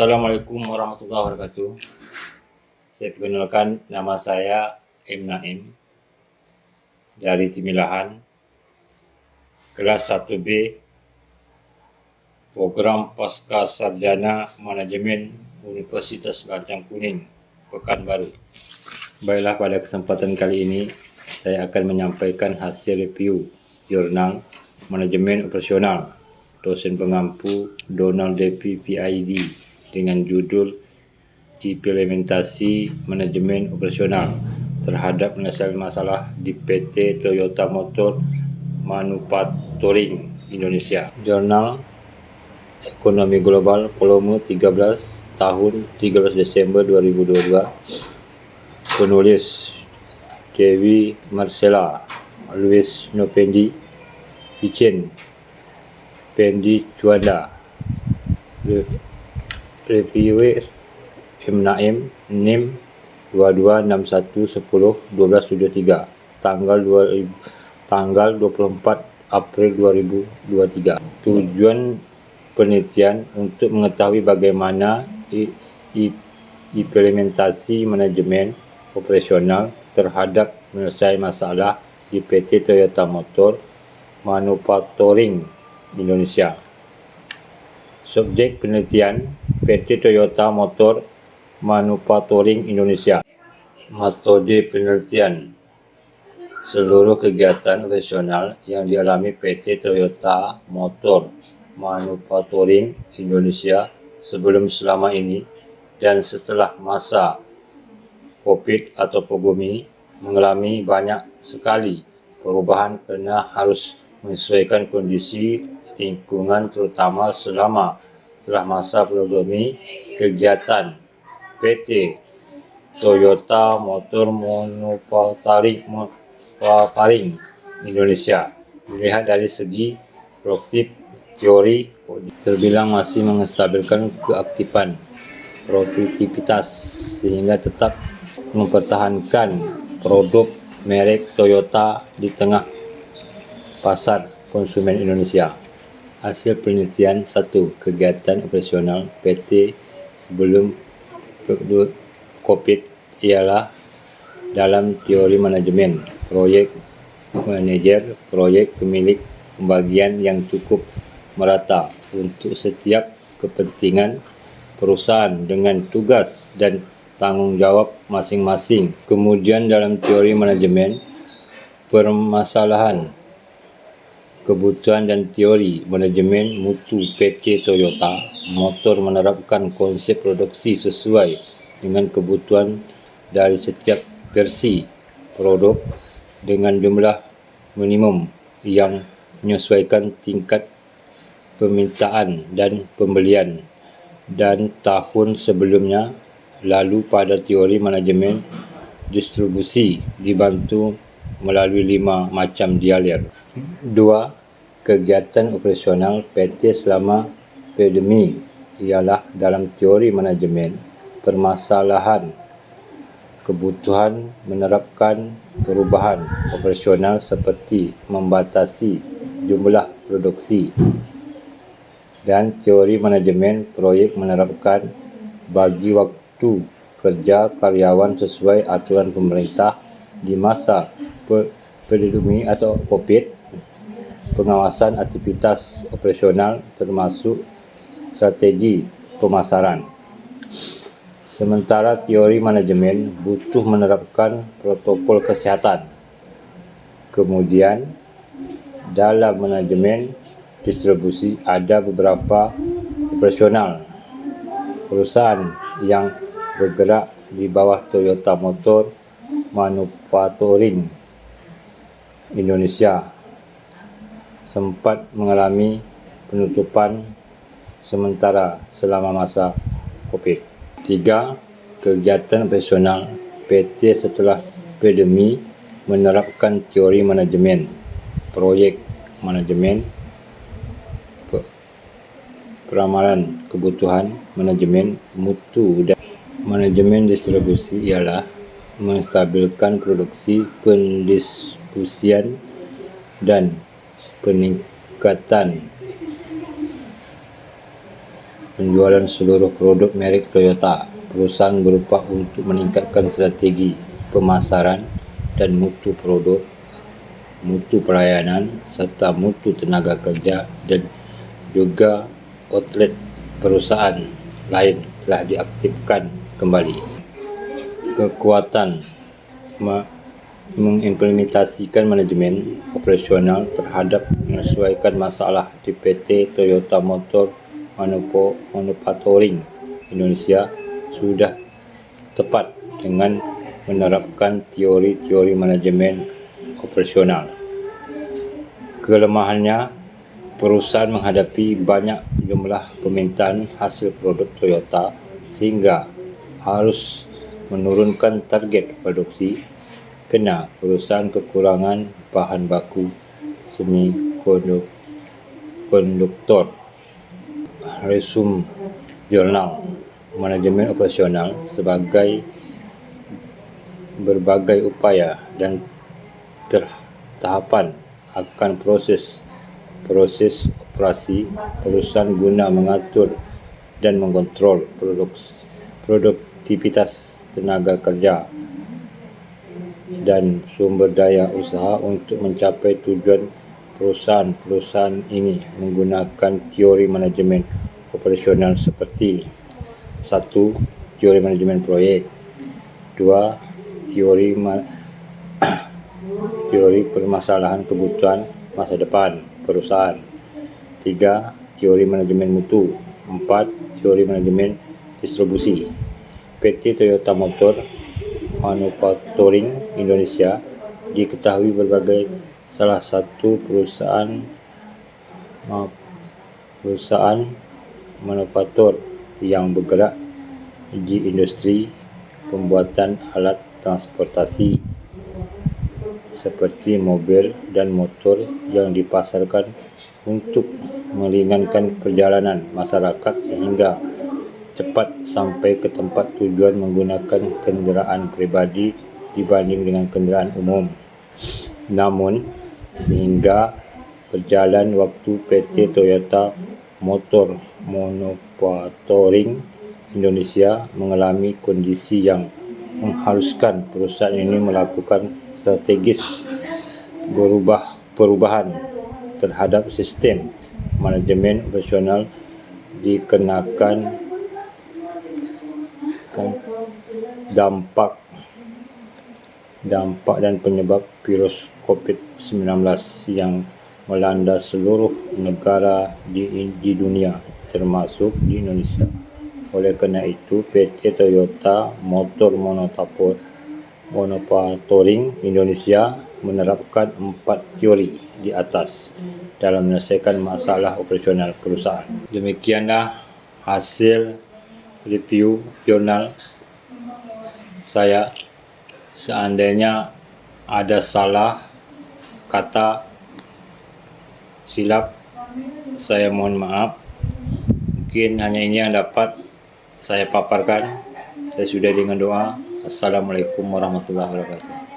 Assalamualaikum warahmatullahi wabarakatuh. Saya perkenalkan, nama saya M. Naim dari Timilahan, kelas 1B, program Pasca Sarjana Manajemen Universitas Lancang Kuning, Pekanbaru. Baiklah, pada kesempatan kali ini saya akan menyampaikan hasil review jurnal Manajemen Operasional dosen pengampu Donald Devi PhD dengan judul Implementasi Manajemen Operasional terhadap penyelesaian masalah di PT Toyota Motor Manufacturing Indonesia. Jurnal Ekonomi Global volume 13 tahun 13 Desember 2022. Penulis Dewi Marcella, Luis Novendi, Vicen Pendi Juanda, reviewer M. Naim, NIM 2261101273, tanggal 24 April 2023. Tujuan penelitian untuk mengetahui bagaimana implementasi manajemen operasional terhadap penyelesaian masalah di PT Toyota Motor Manufacturing Indonesia. Subjek penelitian PT Toyota Motor Manufacturing Indonesia. Metode penelitian: seluruh kegiatan operasional yang dialami PT Toyota Motor Manufacturing Indonesia sebelum, selama ini, dan setelah masa COVID atau pandemi mengalami banyak sekali perubahan karena harus menyesuaikan kondisi lingkungan, terutama setelah masa pandemi. Kegiatan PT Toyota Motor Manufacturing Indonesia dilihat dari segi produktif, teori terbilang masih menstabilkan keaktifan produktivitas sehingga tetap mempertahankan produk merek Toyota di tengah pasar konsumen Indonesia. Hasil penelitian: 1. Kegiatan operasional PT sebelum COVID ialah dalam teori manajemen, proyek manajer proyek pemilik pembagian yang cukup merata untuk setiap kepentingan perusahaan dengan tugas dan tanggung jawab masing-masing. Kemudian dalam teori manajemen permasalahan, kebutuhan dan teori manajemen mutu, PT Toyota Motor menerapkan konsep produksi sesuai dengan kebutuhan dari setiap versi produk dengan jumlah minimum yang menyesuaikan tingkat permintaan dan pembelian dan tahun sebelumnya. Lalu pada teori manajemen distribusi dibantu melalui 5 macam dialer. 2. Kegiatan operasional PT selama pandemi ialah dalam teori manajemen permasalahan, kebutuhan menerapkan perubahan operasional seperti membatasi jumlah produksi, dan teori manajemen proyek menerapkan bagi waktu kerja karyawan sesuai aturan pemerintah di masa pandemi atau COVID, pengawasan aktivitas operasional termasuk strategi pemasaran. Sementara teori manajemen butuh menerapkan protokol kesehatan. Kemudian dalam manajemen distribusi ada beberapa operasional perusahaan yang bergerak di bawah Toyota Motor Manufacturing Indonesia sempat mengalami penutupan sementara selama masa COVID. 3. Kegiatan operasional PT setelah pandemi menerapkan teori manajemen proyek manajemen peramalan kebutuhan manajemen mutu dan manajemen distribusi ialah menstabilkan produksi, pendistribusian dan peningkatan penjualan seluruh produk merek Toyota. Perusahaan berupaya untuk meningkatkan strategi pemasaran dan mutu produk, mutu pelayanan, serta mutu tenaga kerja, dan juga outlet perusahaan lain telah diaktifkan kembali. Kekuatan mengimplementasikan manajemen operasional terhadap menyesuaikan masalah di PT Toyota Motor Manufacturing Indonesia sudah tepat dengan menerapkan teori-teori manajemen operasional. Kelemahannya, perusahaan menghadapi banyak jumlah permintaan hasil produk Toyota sehingga harus menurunkan target produksi, kena perusahaan kekurangan bahan baku semikonduktor. Resum jurnal manajemen operasional sebagai berbagai upaya dan tahapan akan proses operasi perusahaan guna mengatur dan mengontrol produktivitas tenaga kerja dan sumber daya usaha untuk mencapai tujuan. Perusahaan ini menggunakan teori manajemen operasional seperti 1. Teori manajemen proyek. 2. Teori permasalahan kebutuhan masa depan perusahaan. 3. Teori manajemen mutu. 4. Teori manajemen distribusi. PT Toyota Motor Manufacturing Indonesia diketahui berbagai salah satu perusahaan manufaktur yang bergerak di industri pembuatan alat transportasi seperti mobil dan motor yang dipasarkan untuk meringankan perjalanan masyarakat sehingga cepat sampai ke tempat tujuan menggunakan kenderaan pribadi dibanding dengan kenderaan umum. Namun, sehingga berjalan waktu PT Toyota Motor Manufacturing Indonesia mengalami kondisi yang mengharuskan perusahaan ini melakukan strategis perubahan terhadap sistem manajemen operasional dikenakan dampak dan penyebab virus COVID-19 yang melanda seluruh negara di dunia, termasuk di Indonesia. Oleh karena itu, PT Toyota Motor Manufacturing Indonesia menerapkan 4 teori di atas dalam menyelesaikan masalah operasional perusahaan. Demikianlah hasil review jurnal saya. Seandainya ada salah kata silap, saya mohon maaf. Mungkin hanya ini yang dapat saya paparkan. Saya sudah dengan doa. Assalamualaikum warahmatullahi wabarakatuh.